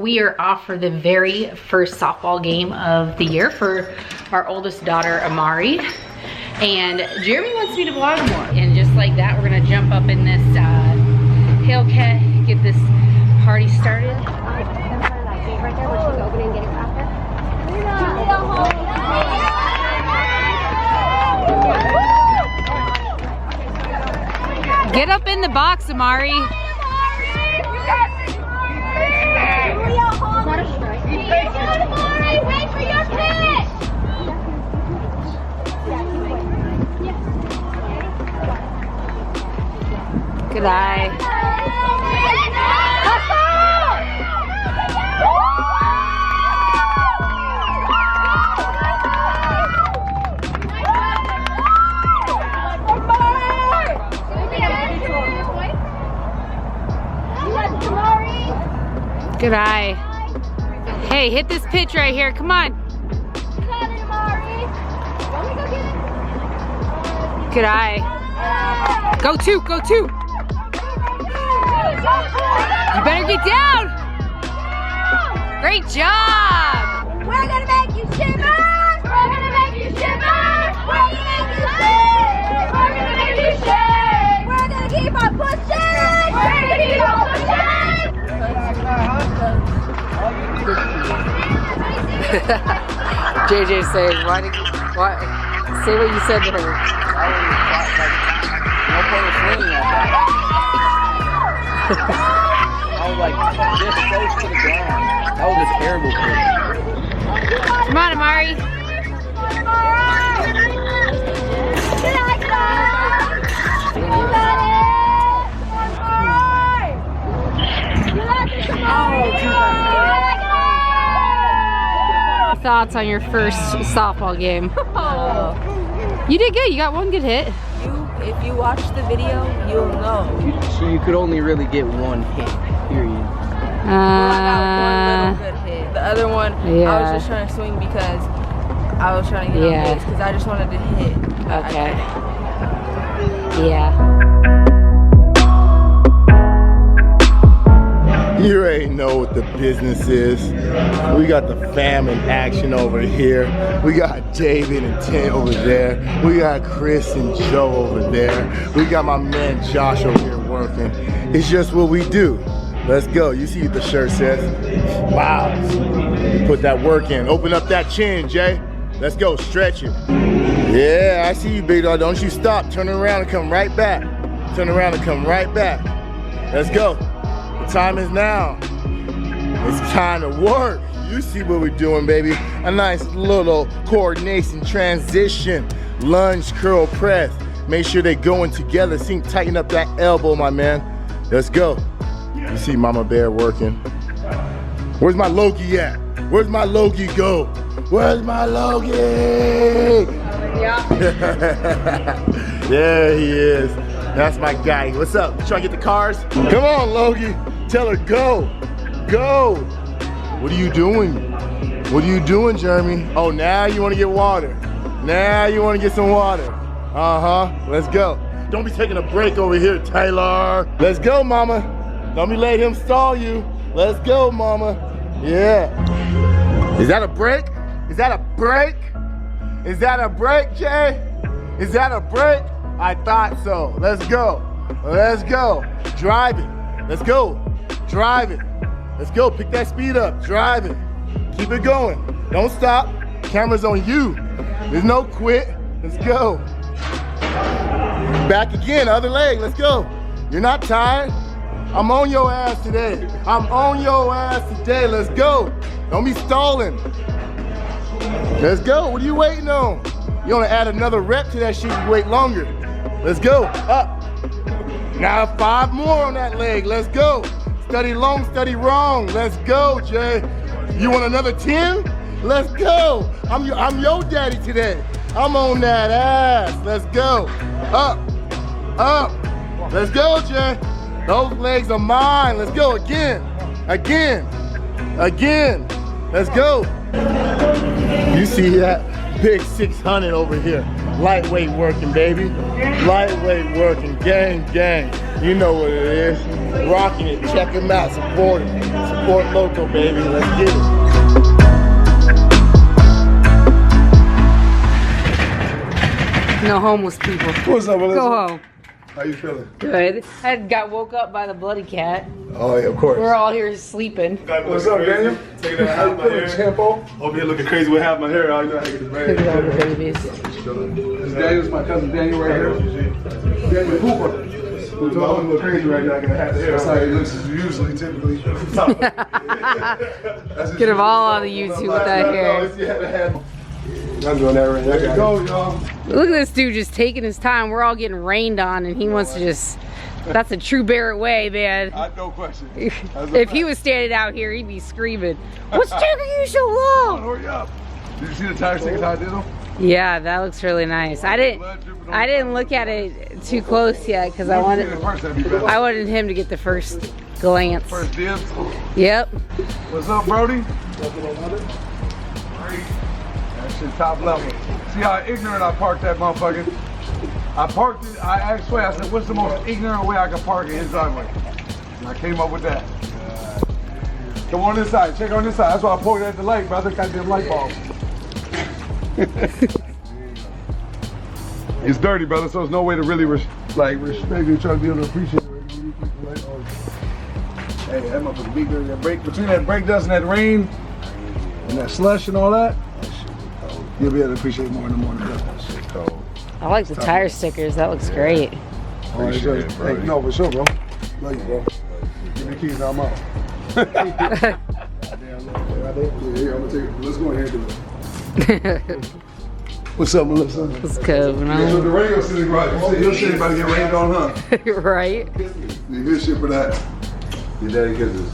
we are off for the very first softball game of the year for our oldest daughter, Amari. And Jeremy wants me to vlog more. And just like that, we're gonna jump up in this Hellcat, get this party started. Get up in the box, Amari. Wait for your pitch. Good eye. Good eye. Hey, hit this pitch right here. Come on. Good eye. Go two, go two. You better get down. Great job. We're gonna make you shiver. We're gonna make you shiver. We're gonna make you shake. We're gonna make you shake. We're gonna keep on pushing. We're gonna keep on pushing. JJ saying, why say what you said to her. No point of swinging at that. I was like this close to the ground. That was a terrible pitch. Come on, Amari. Thoughts on your first softball game? You did good. You got one good hit. If you watch the video, you'll know. So you could only really get one hit, period. Well, I got one little good hit. The other one, yeah. I was just trying to swing because I was trying to get on base because I just wanted to hit. Okay. Yeah. You already know what the business is. We got the fam in action over here. We got David and Ted over there. We got Chris and Joe over there. We got my man Josh over here working. It's just what we do. Let's go. You see what the shirt says? Wow. You put that work in. Open up that chin, Jay. Let's go. Stretch it. Yeah, I see you, big dog. Don't you stop. Turn around and come right back. Turn around and come right back. Let's go. The time is now. It's time to work. You see what we're doing, baby. A nice little coordination transition. Lunge, curl, press. Make sure they're going together. See, tighten up that elbow, my man. Let's go. You see Mama Bear working. Where's my Loki at? Where's my Loki go? Where's my Loki? Yeah. There he is. That's my guy. What's up? You trying to get the cars? Come on, Loki. Tell her go. Go. What are you doing? What are you doing, Jeremy? Oh, now you want to get water. Now you want to get some water. Uh-huh. Let's go. Don't be taking a break over here, Taylor. Let's go, mama. Don't be letting him stall you. Let's go, mama. Yeah. Is that a break? Is that a break? Is that a break, Jay? Is that a break? I thought so. Let's go. Let's go. Drive it. Let's go. Drive it. Let's go. Pick that speed up. Drive it. Keep it going. Don't stop. Camera's on you. There's no quit. Let's go. Back again. Other leg. Let's go. You're not tired. I'm on your ass today. I'm on your ass today. Let's go. Don't be stalling. Let's go. What are you waiting on? You want to add another rep to that shit, you wait longer. Let's go. Up. Now 5 more on that leg. Let's go. Study long, study wrong. Let's go, Jay. You want another 10? Let's go. I'm your daddy today. I'm on that ass. Let's go. Up. Up. Let's go, Jay. Those legs are mine. Let's go again. Again. Again. Let's go. You see that big 600 over here. Lightweight working, baby. Lightweight working. gang. You know what it is. Rocking it. Check him out. Support him. Support local, baby. Let's get it. No homeless people. What's up, Melissa? Go home. How you feeling? Good. I got woke up by the bloody cat. Oh, yeah, of course. We're all here sleeping. What's up, Daniel? Taking out half my hair. Tempo? Over here looking crazy with half my hair. I know how to get the Look at all the babies. This Daniel's my cousin Daniel right here. Daniel Cooper. Who's always a little crazy right now. I got half the hair. That's how he looks usually, typically. Get them all on the YouTube with that hair. I'm doing that right now. There you go, y'all. Look at this dude just taking his time. We're all getting rained on and he wants to just, that's a true Barrett way, man. No question. If he was standing out here, he'd be screaming, what's taking you so long? Hurry up. Did you see the tire stickers how I did them? Yeah, that looks really nice. I didn't look at it too close yet because I wanted him to get the first glance. First dibs. Yep. What's up, Brody? That shit top level. See how ignorant I parked that motherfucker? I parked it, I asked Sway, I said, what's the most ignorant way I can park in his driveway? And I came up with that. Come on this side, check on this side. That's why I pulled it at the light, brother. Goddamn light bulb. It's dirty, brother, so there's no way to really respect you, try to be able to appreciate it. Hey, that motherfucker big dirty. That brake, between that brake dust and that rain and that slush and all that, you'll be able to appreciate it more in the morning. That shit cold. I like the tire stickers. That looks great. Appreciate it, bro. Hey, no, for sure, bro. Love you, bro. Give me the keys, now I'm out. Yeah, I'm gonna take it. Let's go ahead and do it. What's up, Melissa? What's going on? So the radio sitting right. Your shit about to get rained on, huh? Right? You good shit for that. Your daddy kisses.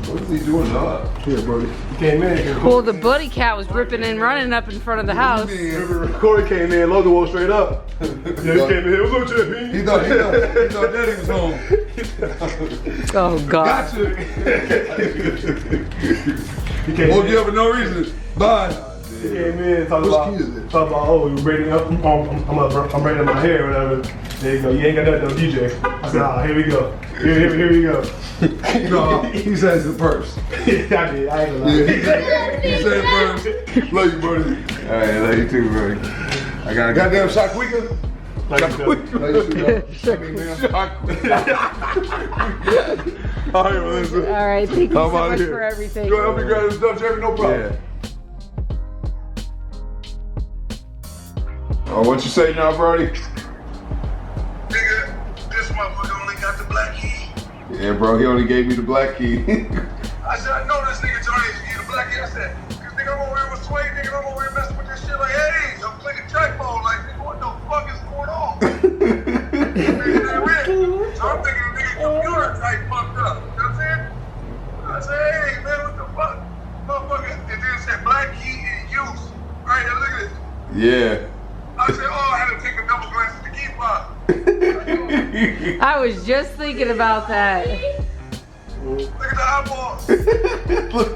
What's he doing up? Here, Brody. He came in. Well, the buddy cat was ripping and running up in front of the house. Corey came in, Logan walked straight up. Yeah, he came in. What's up, JP? He thought daddy was home. Oh, God. Gotcha. Woke you up for no reason. Bye. He came in talking about, oh, you're braiding up. I'm braiding my hair or whatever. There you go. You ain't got nothing on DJ. I said, oh, here we go. Here we go. No, he said it's the purse. Yeah, I did. I ain't gonna lie. He said purse. Love you, buddy. All right, love you too, buddy. I got a goddamn Shaquika. Love you too. All right, Melissa. All right, thank you so much for everything. Go help me grab this stuff, Jerry. No problem. Yeah. Oh, what you say now, Brody? Nigga, this motherfucker only got the black key. Yeah, bro, he only gave me the black key. I said, I know this nigga Johnny gave you the black key. I said, cause nigga, I'm over here with Sway, nigga, I'm over here messing with this shit like, hey, I'm clicking trackball, like, nigga, what the fuck is going on? So I'm thinking the nigga computer type fucked up. You know what I'm saying? I said, hey, man, what the fuck? Motherfucker, and then it said black key in use. Right, now look at this. Yeah. I said, oh, I had to take a double glance at the key fob. I was just thinking about that. Look at the eyeballs. Nigga,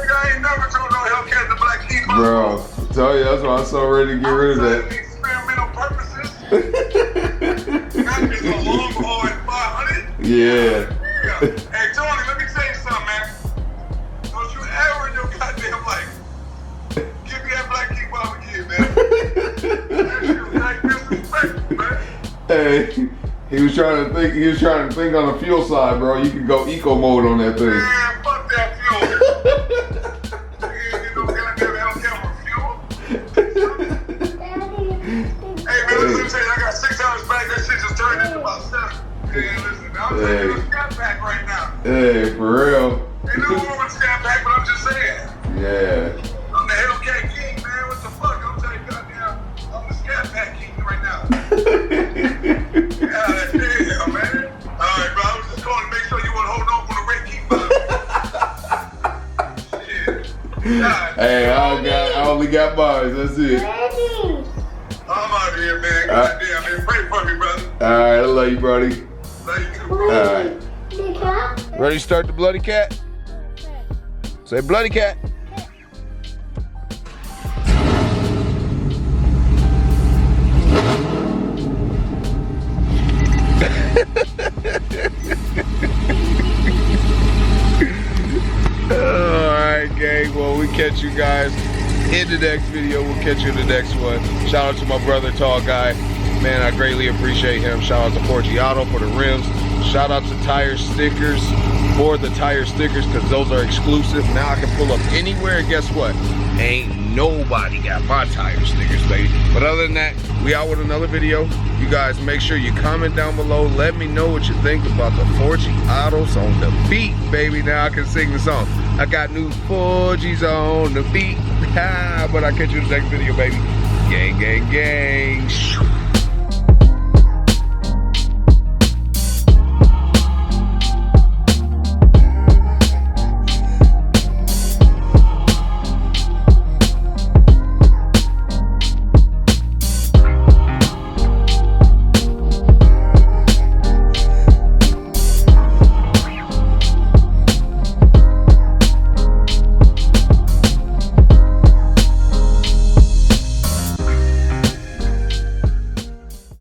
I ain't never told no Hellcat the black key fob. Bro, I tell you, that's why I'm so ready to get rid of that. Experimental purposes. That is a long haul at 500. Yeah. Hey, Tony, let me tell you something, man. Don't you ever in your goddamn life give me that black key fob again, man. That shit was like disrespectful, man. Hey, he was trying to think on the fuel side, bro. You can go eco mode on that thing. Man, fuck that fuel. You ain't no goddamn Hellcat for fuel. Hey, man, listen, I got 6 hours back. That shit just turned into about 7. Hey, listen, I'm taking a scrap pack right now. Hey, for real. Ain't no more with scrap pack, but I'm just saying. Yeah. I'm the Hellcat king, man. What the fuck? I'm telling you, goddamn, I'm the scrap pack king right now. Yeah, damn, man. All right, bro. I was just calling to make sure you weren't holding on for the red key. Shit. God. Hey, I only got bars. That's it. I'm out of here, man. Goddamn, man. Pray for me, brother. All right, I love you, buddy. Love you too. All right. Ready to start the bloody cat? Say bloody cat. catch you guys in the next video. We'll catch you in the next one. Shout out to my brother, Tall Guy. Man, I greatly appreciate him. Shout out to Forgiato for the rims. Shout out to Tire Stickers for the tire stickers, because those are exclusive. Now I can pull up anywhere, and guess what? Ain't nobody got my tire stickers, baby. But other than that, we out with another video. You guys make sure you comment down below. Let me know what you think about the Forgiato'S on the beat, baby. Now I can sing the song. I got new Forgies on the beat. But I'll catch you in the next video, baby. Gang, gang, gang.